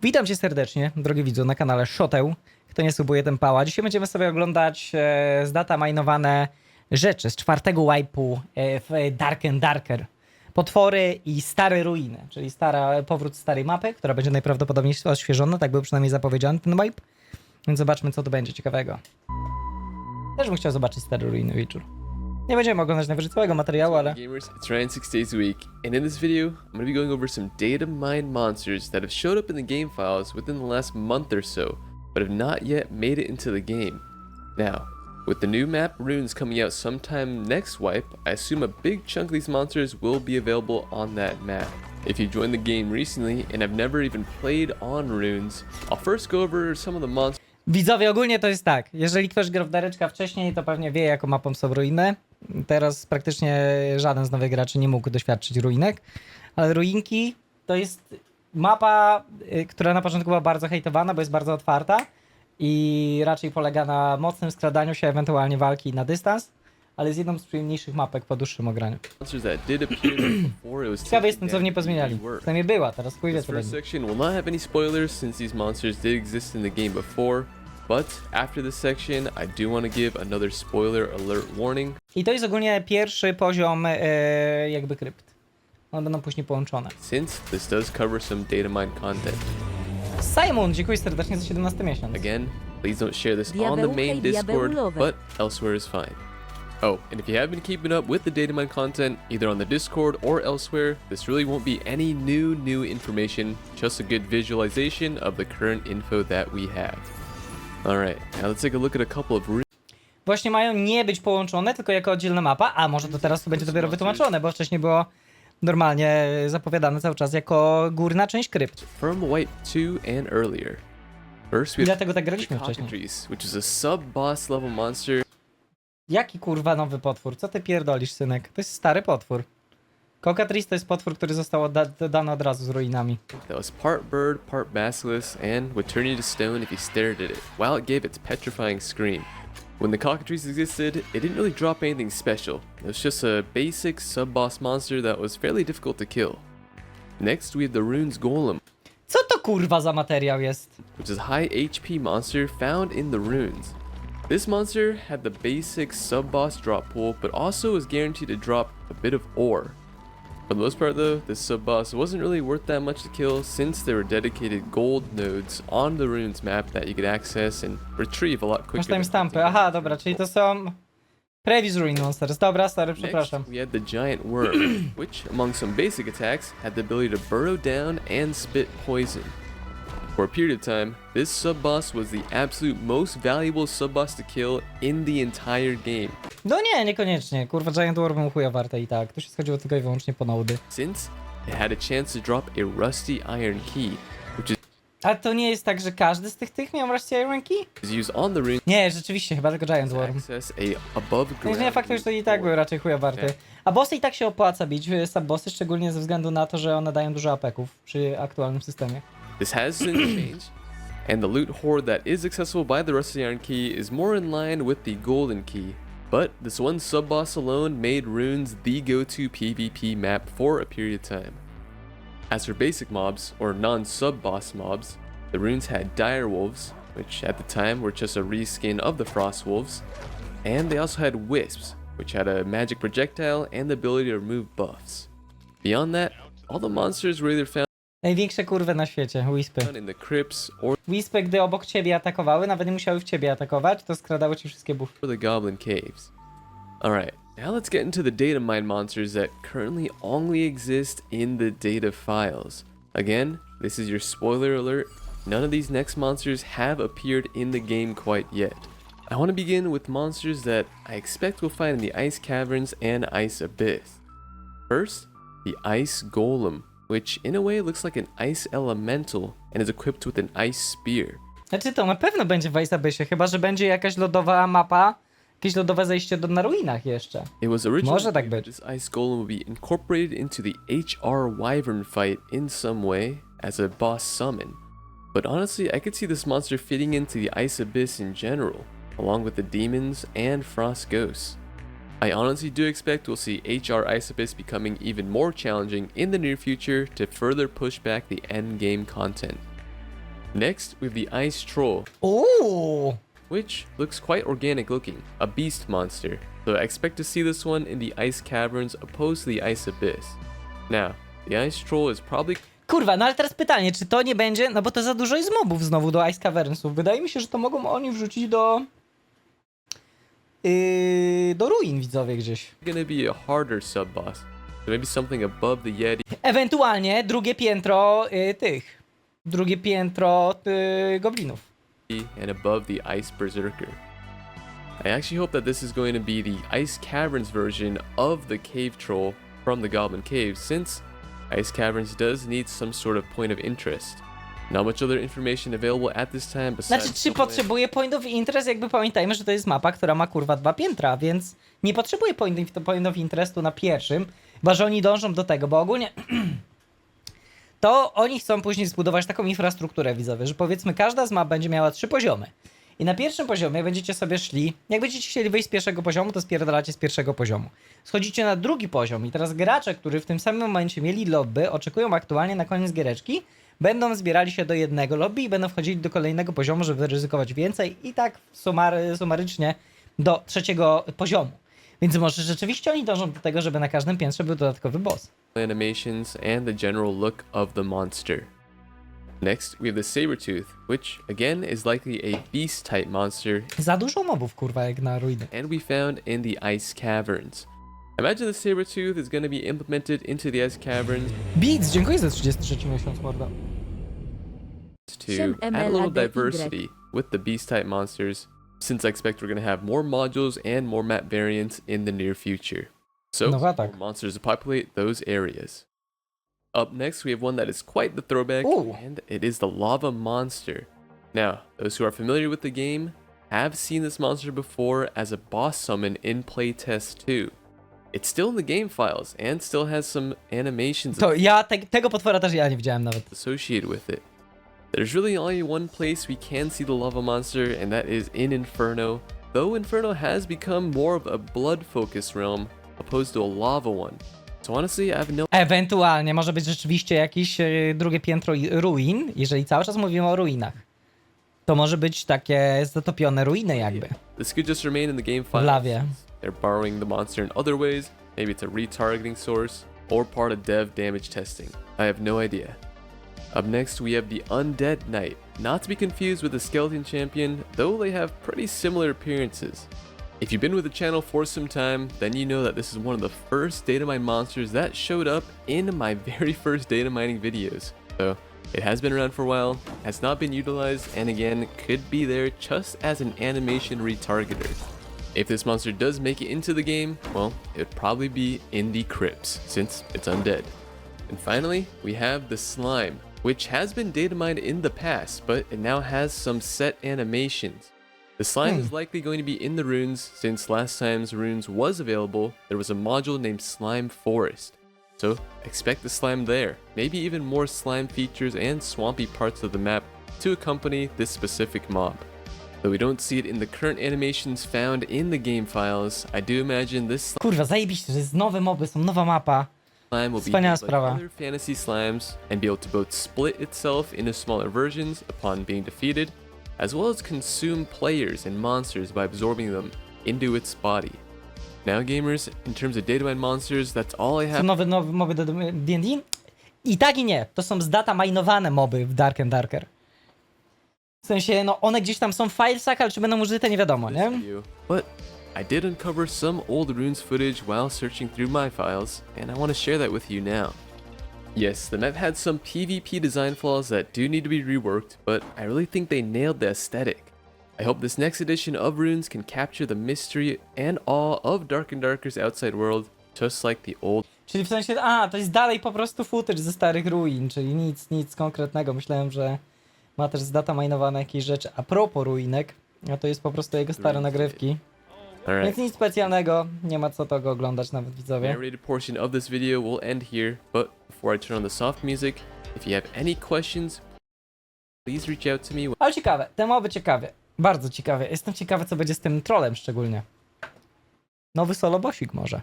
Witam cię serdecznie, drogi widzu, na kanale Shoteł. Kto nie subuje, ten pała. Dzisiaj będziemy sobie oglądać zdataminowane rzeczy z czwartego wipe'u w Dark and Darker. Potwory i stare ruiny, czyli powrót starej mapy, która będzie najprawdopodobniej odświeżona, tak był przynajmniej zapowiedziany ten wipe. Więc zobaczmy, co to będzie ciekawego. Też bym chciał zobaczyć stare ruiny wieczór. Nie będziemy oglądać najwyżej całego materiału, ale... Gamers, it's Ryan 6 days a week, and in this video, I'm going to be going over some Datamine monsters that have showed up in the game files within the last month or so, but have not yet made it into the game. Now, with the new map Runes coming out sometime next wipe, I assume a big chunk of these monsters will be available on that map. If you joined the game recently and have never even played on Runes, I'll first go over some of the monsters. Widzowie, ogólnie to jest tak, jeżeli ktoś grał w Dareczka wcześniej, to pewnie wie, jaką mapą są ruiny. Teraz praktycznie żaden z nowych graczy nie mógł doświadczyć ruinek, ale ruinki to jest mapa, która na początku była bardzo hejtowana, bo jest bardzo otwarta i raczej polega na mocnym skradaniu się, ewentualnie walki na dystans, ale jest jedną z przyjemniejszych mapek po dłuższym ograniu. Ciekawy jestem, co w niej pozmieniali. Przynajmniej była, teraz chuj wie, co będzie. Section will not have any spoilers since these monsters did exist in the game before, but after this section, I do want to give another spoiler alert warning. I to jest ogólnie pierwszy poziom jakby krypt. One będą później połączone. Since this does cover some Datamine content. Simon, dziękuję serdecznie za 17 miesiąc. Again, please don't share this on the main Discord, but elsewhere is fine. Oh, and if you have been keeping up with the Datamine content, either on the Discord or elsewhere, this really won't be any new information, just a good visualization of the current info that we have. Alright, now let's take a look at a couple of Właśnie mają nie być połączone, tylko jako oddzielna mapa, a może to teraz będzie dopiero wytłumaczone, bo wcześniej było normalnie zapowiadane cały czas jako górna część krypt. from Wipe 2 and earlier. First we I have dlatego tak graliśmy wcześniej. Cockatrice, which is a sub-boss level monster. Jaki kurwa nowy potwór? Co ty pierdolisz, synek? To jest stary potwór. Cockatrice to jest potwór, który został dodany od razu z ruinami. That was part bird, part basilisk, and would turn you to stone if you stared at it, while it gave its petrifying scream. When the cockatrice existed, it didn't really drop anything special. It was just a basic sub-boss monster that was fairly difficult to kill. Next, we have the Runes Golem, Co to kurwa za materiał jest? which is a high HP monster found in the runes. This monster had the basic sub-boss drop pool, but also was guaranteed to drop a bit of ore. For the most part though, this sub-boss wasn't really worth that much to kill since there were dedicated gold nodes on the runes map that you could access and retrieve a lot Masz quicker. than timestampy. hunting Aha, dobra, czyli to są... Previous Ruin Monsters. Dobra, stary, Next, przepraszam. we had the giant worm, which, among some basic attacks, had the ability to burrow down and spit poison. For a period of time, this sub-boss was the absolute most valuable sub-boss to kill in the entire game, No nie, niekoniecznie. Kurwa, Giant Worm chuja warte i tak. Tu się schodziło tylko i wyłącznie po nody. since it had a chance to drop a rusty iron key, which A to nie jest tak, że każdy z tych miał wreszcie Iron Key? is used on the runes Nie, rzeczywiście, chyba tylko Giant to Worm. access a above Nie, ground. faktycznie to i tak były raczej chuja warte. A bossy i tak się opłaca bić, sub-bossy, szczególnie ze względu na to, że one dają dużo apeków przy aktualnym systemie. This has since changed, and the loot horde that is accessible by the rusty iron key is more in line with the golden key. But this one sub-boss alone made Runes the go-to PvP map for a period of time. As for basic mobs, or non-sub-boss mobs, the Runes had dire wolves, which at the time were just a reskin of the frost wolves, and they also had wisps, which had a magic projectile and the ability to remove buffs. Beyond that, all the monsters were either found Największe kurwy na świecie, Wispy. in the crypts or Wispy, gdy obok ciebie atakowały, nawet nie musiały w ciebie atakować, to skradały ci wszystkie buffy. the Goblin Caves. Alright, now let's get into the Datamine monsters that currently only exist in the data files. Again, this is your spoiler alert. None of these next monsters have appeared in the game quite yet. I want to begin with monsters that I expect we'll find in the Ice Caverns and Ice Abyss. First, the Ice Golem, which in a way looks like an ice elemental and is equipped with an ice spear. Znaczy to na pewno będzie w Ice Abyssie, chyba że będzie jakaś lodowa mapa, jakieś lodowe zejście na ruinach jeszcze. It was originally Może tak believed być. that this ice golem would be incorporated into the HR Wyvern fight in some way as a boss summon. But honestly, I could see this monster fitting into the Ice Abyss in general, along with the demons and frost ghosts. I honestly do expect we'll see HR Ice Abyss becoming even more challenging in the near future to further push back the endgame content. Next, we have the Ice Troll, Uuu! which looks quite organic looking, a beast monster. So I expect to see this one in the Ice Caverns opposed to the Ice Abyss. Now, the Ice Troll is probably Kurwa, no ale teraz pytanie, czy to nie będzie, no bo to za dużo jest mobów znowu do Ice Cavernsów. Wydaje mi się, że to mogą oni wrzucić do ruin, widzowie, gdzieś. gonna be a harder sub-boss. So maybe something above the Yeti Ewentualnie drugie piętro drugie piętro goblinów. and above the Ice Berserker. I actually hope that this is going to be the Ice Caverns version of the Cave Troll from the Goblin Cave, since Ice Caverns does need some sort of point of interest. Not much other information available at this time besides... Znaczy, czy potrzebuje point of interest? Jakby pamiętajmy, że to jest mapa, która ma kurwa 2 piętra, więc nie potrzebuje point of interestu na pierwszym, chyba że oni dążą do tego, bo ogólnie to oni chcą później zbudować taką infrastrukturę, widzowie, że powiedzmy każda z map będzie miała 3 poziomy. I na pierwszym poziomie będziecie sobie szli, jak będziecie chcieli wyjść z pierwszego poziomu, to spierdalacie z pierwszego poziomu. Schodzicie na drugi poziom i teraz gracze, którzy w tym samym momencie mieli lobby, oczekują aktualnie na koniec giereczki, będą zbierali się do jednego lobby i będą wchodzili do kolejnego poziomu, żeby ryzykować więcej i tak sumarycznie do trzeciego poziomu. Więc może rzeczywiście oni dążą do tego, żeby na każdym piętrze był dodatkowy boss. animations and the general look of the monster. Next, we have the Sabertooth, which again is likely a beast type monster Za dużo mobów, kurwa, jak na ruiny. and we found in the Ice Caverns. Imagine the Sabertooth is going to be implemented into the Ice Caverns Beats, dziękuję za 33 miesiąc, morda. to add a little diversity with the beast type monsters, since I expect we're going to have more modules and more map variants in the near future. So, No more tak. monsters to populate those areas. Up next, we have one that is quite the throwback, Ooh. and it is the Lava Monster. Now, those who are familiar with the game have seen this monster before as a boss summon in Playtest 2. It's still in the game files and still has some animations To ja tego potwora też ja nie widziałem nawet. associated with it. There's really only one place we can see the Lava Monster, and that is in Inferno, though Inferno has become more of a blood-focused realm opposed to a lava one. So honestly, I have no Ewentualnie może być rzeczywiście jakieś drugie piętro ruin, jeżeli cały czas mówimy o ruinach. To może być takie zatopione ruiny jakby. This could just remain in the game W files. lawie. They're borrowing the monster in other ways. Maybe it's a retargeting source or part of dev damage testing. I have no idea. Up next, we have the Undead Knight, not to be confused with the Skeleton Champion, though they have pretty similar appearances. If you've been with the channel for some time, then you know that this is one of the first datamine monsters that showed up in my very first data mining videos. So it has been around for a while, has not been utilized, and again, could be there just as an animation retargeter. If this monster does make it into the game, well, it would probably be in the crypts, since it's undead. And finally, we have the Slime, which has been data mined in the past, but it now has some set animations. The slime is likely going to be in the runes, since last time's runes was available, there was a module named Slime Forest. So expect the slime there, maybe even more slime features and swampy parts of the map to accompany this specific mob. Though we don't see it in the current animations found in the game files, I do imagine this Kurwa, zajebiście, że jest nowe moby, są nowa mapa. slime will be Wspaniała used like sprawa. other fantasy slimes and be able to both split itself into smaller versions upon being defeated, as well as consume players and monsters by absorbing them into its body. Now gamers, in terms of datamine monsters, that's all I Są have. nowe moby do D&D? I tak i nie. To są zdataminowane moby w Dark and Darker. W sensie, no one gdzieś tam są w filesach, ale czy będą użyte nie wiadomo, This nie? video, but I did uncover some old runes footage while searching through my files, and I want to share that with you now. Yes, the map had some PvP design flaws that do need to be reworked, but I really think they nailed the aesthetic. I hope this next edition of runes can capture the mystery and awe of Dark and Darker's outside world, just like the old. Czyli w sensie, to jest dalej po prostu footage ze starych ruin, czyli nic konkretnego. Myślałem, że ma też zdataminowane jakieś rzeczy. A propos ruinek, a to jest po prostu jego stare nagrywki. Alright. Więc nic specjalnego, nie ma co tego oglądać nawet, The widzowie. narrated portion of this video will end here, but before I turn on the soft music, if you have any questions, please reach out to me. Ale ciekawe, te moby ciekawe, bardzo ciekawe. Jestem ciekawy, co będzie z tym trolem szczególnie. Nowy solo bossik może.